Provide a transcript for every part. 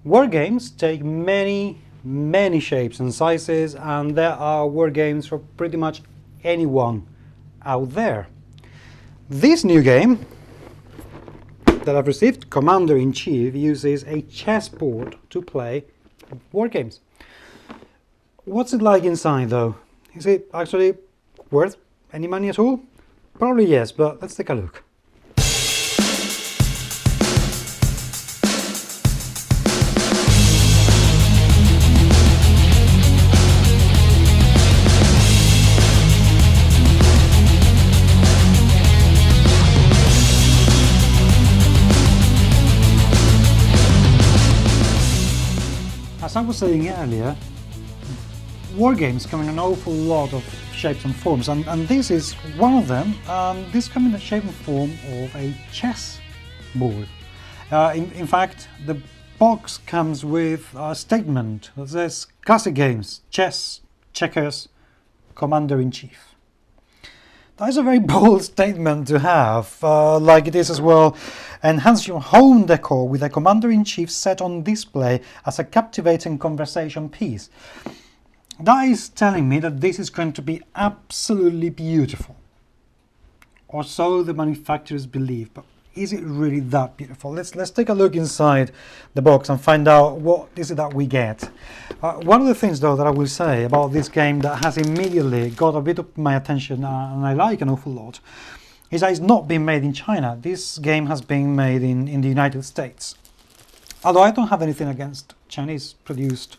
War games take many shapes and sizes, and there are war games for pretty much anyone out there. This new game that I've received, Commander-in-Chief, uses a chessboard to play war games. What's it like inside though? Is it actually worth any money at all? Probably yes, but let's take a look. As I was saying earlier, war games come in an awful lot of shapes and forms, and this is one of them. This comes in the shape and form of a chess board. In fact, the box comes with a statement that says classic games, chess, checkers, Commander-in-Chief. That is a very bold statement to have, like it is as well. Enhance your home decor with a Commander-in-Chief set on display as a captivating conversation piece. That is telling me that this is going to be absolutely beautiful. Or so the manufacturers believe, but is it really that beautiful? Let's take a look inside the box and find out what is it that we get. One of the things though that I will say about this game that has immediately got a bit of my attention, and I like an awful lot, is that it's not been made in China. This game has been made in the United States. Although I don't have anything against Chinese produced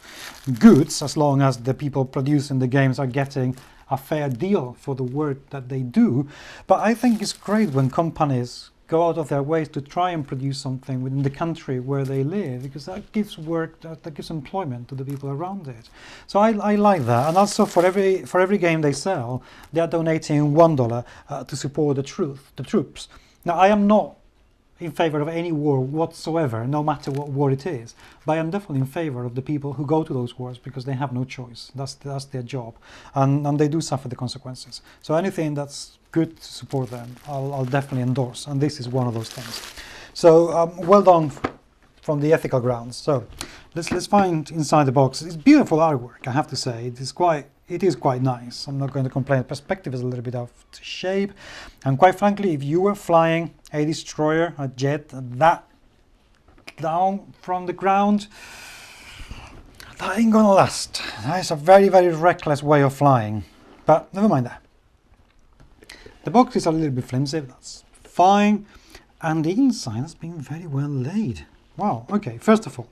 goods, as long as the people producing the games are getting a fair deal for the work that they do. But I think it's great when companies go out of their ways to try and produce something within the country where they live, because that gives work, that gives employment to the people around it. So I like that. And also for every game they sell, they are donating $1 to support the troops. Now I am not in favor of any war whatsoever, no matter what war it is, but I am definitely in favor of the people who go to those wars because they have no choice. That's their job, and they do suffer the consequences. So anything that's good to support them, I'll definitely endorse, and this is one of those things. So well done from the ethical grounds. So let's find inside the box. It's beautiful artwork, I have to say. It is quite nice. I'm not going to complain. The perspective is a little bit out of shape, and quite frankly, if you were flying a destroyer, a jet, that down from the ground, that ain't gonna last. That is a very reckless way of flying, but never mind that. The box is a little bit flimsy, that's fine, and the inside has been very well laid. Wow. Okay, first of all,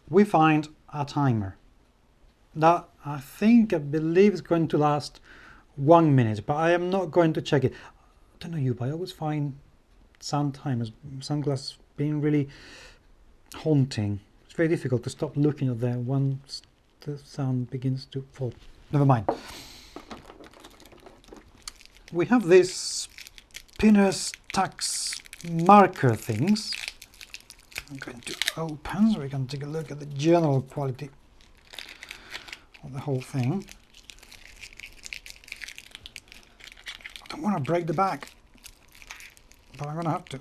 we find a timer that I believe is going to last 1 minute, but I am not going to check it. I don't know you, but I always find sound timers, sunglasses, being really haunting. It's very difficult to stop looking at them once the sound begins to fall. Never mind. We have these spinners tax marker things. I'm going to open so we can take a look at the general quality of the whole thing. I don't want to break the back, but I'm going to have to.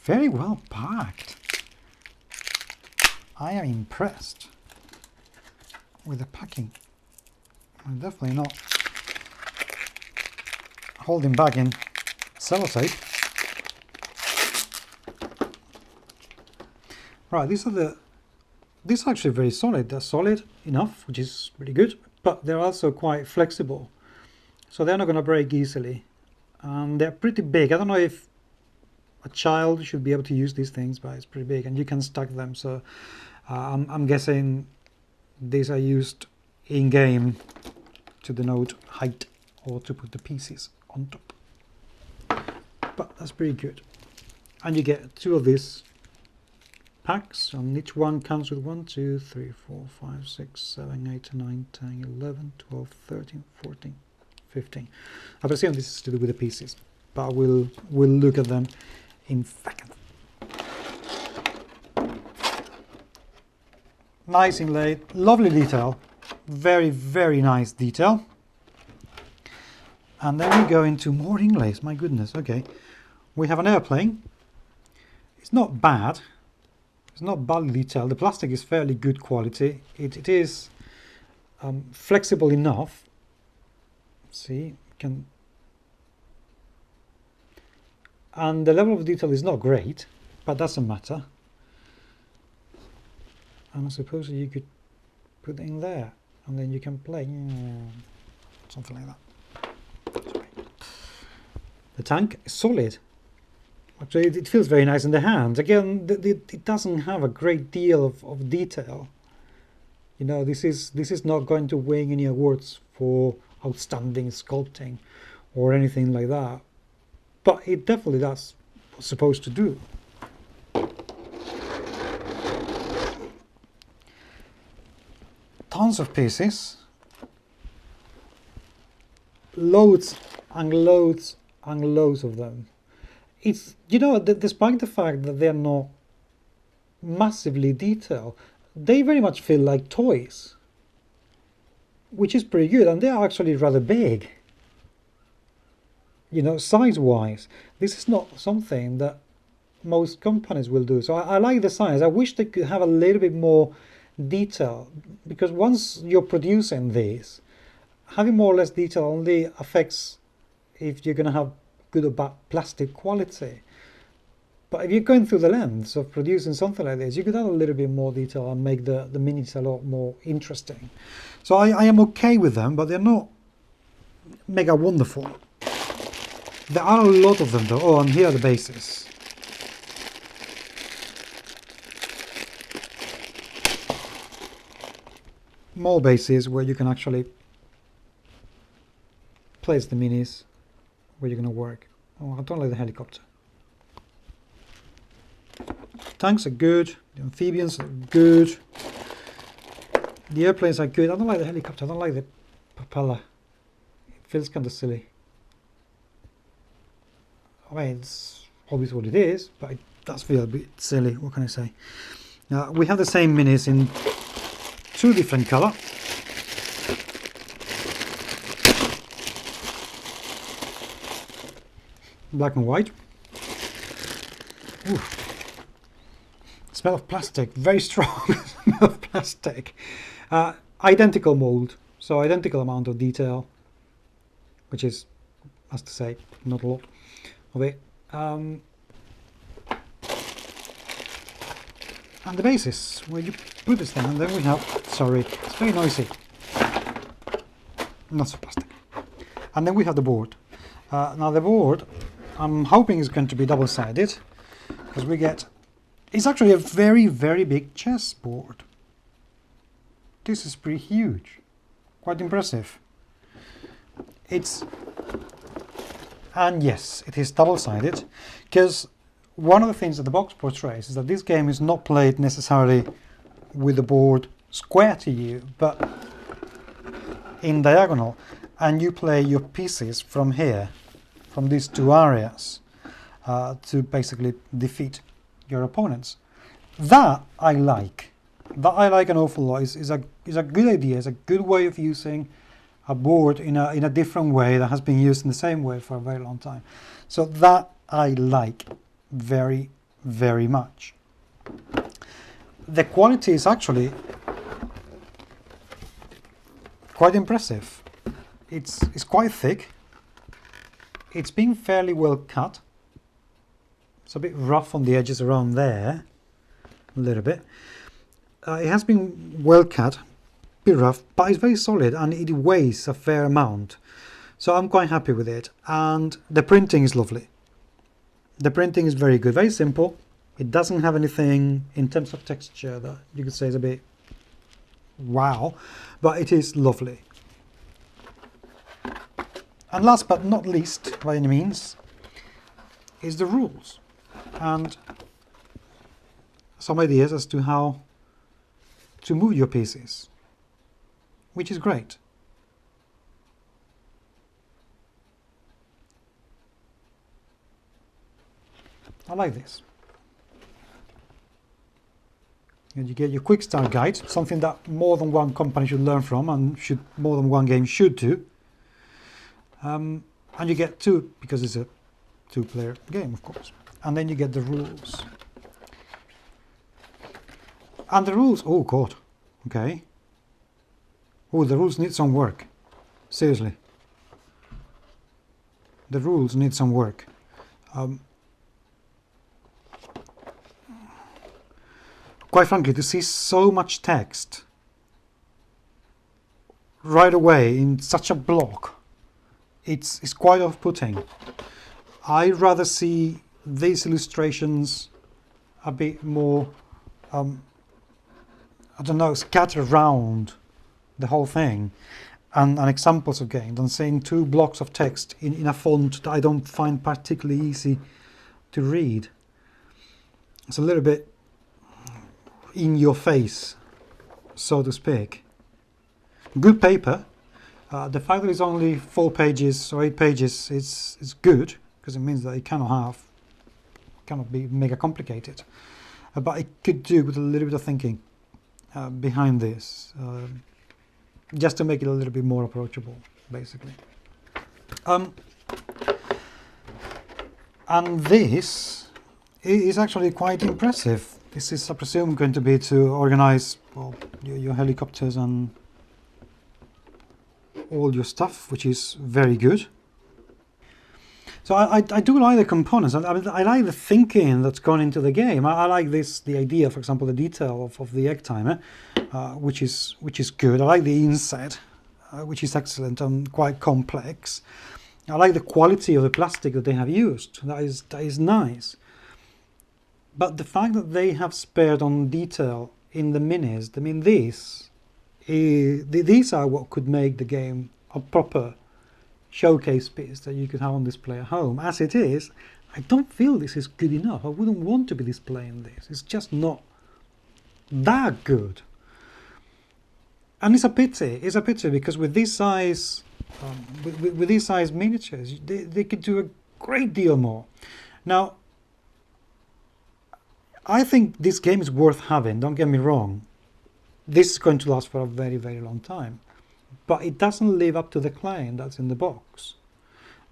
Very well packed. I am impressed with the packing. I'm definitely not holding back in sellotape. Right, these are actually very solid. They're solid enough, which is really good, but they're also quite flexible. So they're not going to break easily. They're pretty big. I don't know if a child should be able to use these things, but it's pretty big, and you can stack them. So I'm guessing these are used in game to denote height or to put the pieces on top. But that's pretty good. And you get 2 of these packs, and each one comes with 1, 2, 3, 4, 5, 6, 7, 8, 9, 10, 11, 12, 13, 14, 15. I presume this is to do with the pieces, but we'll look at them in a second. Nice inlaid, lovely detail, very nice detail. And then we go into more inlays. My goodness. Okay, we have an airplane. It's not bad. It's not badly detailed. The plastic is fairly good quality. It is flexible enough. See, and the level of detail is not great, but doesn't matter. And I suppose you could put it in there, and then you can play, something like that. Sorry. The tank is solid. Actually, it feels very nice in the hand. Again, it doesn't have a great deal of detail. You know, this is not going to win any awards for outstanding sculpting or anything like that. But it definitely does what it's supposed to do. Tons of pieces. Loads and loads and loads of them. It's, you know, despite the fact that they're not massively detailed, they very much feel like toys, which is pretty good, and they're actually rather big. You know, size-wise, this is not something that most companies will do. So I like the size. I wish they could have a little bit more detail, because once you're producing these, having more or less detail only affects if you're going to have good or bad plastic quality. But if you're going through the lengths of producing something like this, you could add a little bit more detail and make the minis a lot more interesting. So I am okay with them, but they're not mega wonderful. There are a lot of them though. Oh, and here are the bases. More bases where you can actually place the minis where you're going to work. Oh, I don't like the helicopter. Tanks are good, the amphibians are good, the airplanes are good. I don't like the helicopter, I don't like the propeller. It feels kind of silly. I mean, it's obvious what it is, but it does feel a bit silly, what can I say. We have the same minis in two different colours. Black and white. Ooh. Smell of plastic, very strong smell of plastic. Identical mold, so identical amount of detail, which is, as to say, not a lot of it. And the basis, where you put this thing, and then we have, sorry, it's very noisy. Not so plastic. And then we have the board. Now the board, I'm hoping is going to be double-sided, because we get, it's actually a very, very big chessboard. This is pretty huge, quite impressive. And yes, it is double-sided, because one of the things that the box portrays is that this game is not played necessarily with the board square to you, but in diagonal, and you play your pieces from here, from these two areas, to basically defeat your opponents. That I like. That I like an awful lot. Is a good idea. It's a good way of using a board in a different way that has been used in the same way for a very long time. So that I like very, very much. The quality is actually quite impressive. It's quite thick. It's been fairly well cut. It's a bit rough on the edges around there, a little bit. It has been well cut, a bit rough, but it's very solid and it weighs a fair amount. So I'm quite happy with it. And the printing is lovely. The printing is very good, very simple. It doesn't have anything in terms of texture that you could say is a bit wow, but it is lovely. And last but not least, by any means, is the rules and some ideas as to how to move your pieces, which is great. I like this. And you get your quick start guide, something that more than one company should learn from and more than one game should do. And you get two, because it's a two-player game, of course. And then you get the rules. And the rules, oh god, okay. Oh, the rules need some work. Seriously. The rules need some work. Quite frankly, to see so much text right away in such a block, it's quite off-putting. I'd rather see these illustrations a bit more, I don't know, scattered around the whole thing, and examples of games, than seeing 2 blocks of text in a font that I don't find particularly easy to read. It's a little bit in your face, so to speak. Good paper. The fact that it's only 4 pages or 8 pages is good, because it means that it cannot be mega complicated. But it could do with a little bit of thinking behind this, just to make it a little bit more approachable, basically. And this is actually quite impressive. This is, I presume, going to be to organize, well, your helicopters and all your stuff, which is very good. So I do like the components. I like the thinking that's gone into the game. I like the idea, for example, the detail of the egg timer, which is good. I like the inset, which is excellent and quite complex. I like the quality of the plastic that they have used. That is nice. But the fact that they have spared on detail in the minis, I mean, these are what could make the game a proper showcase piece that you could have on display at home. As it is, I don't feel this is good enough. I wouldn't want to be displaying this. It's just not that good. And it's a pity. It's a pity, because with this size, with these size miniatures, they could do a great deal more. Now, I think this game is worth having, don't get me wrong. This is going to last for a very, very long time. But it doesn't live up to the claim that's in the box.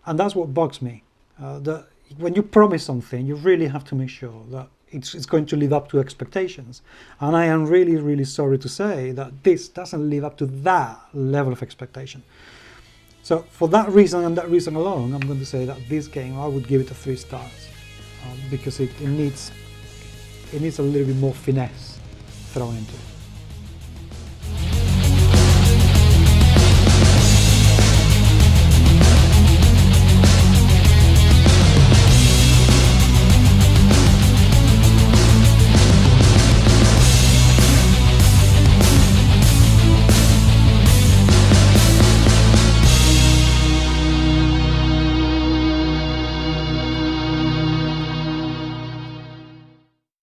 And that's what bugs me. That when you promise something, you really have to make sure that it's going to live up to expectations. And I am really, really sorry to say that this doesn't live up to that level of expectation. So for that reason and that reason alone, I'm going to say that this game, I would give it a 3 stars. Because it needs a little bit more finesse thrown into it.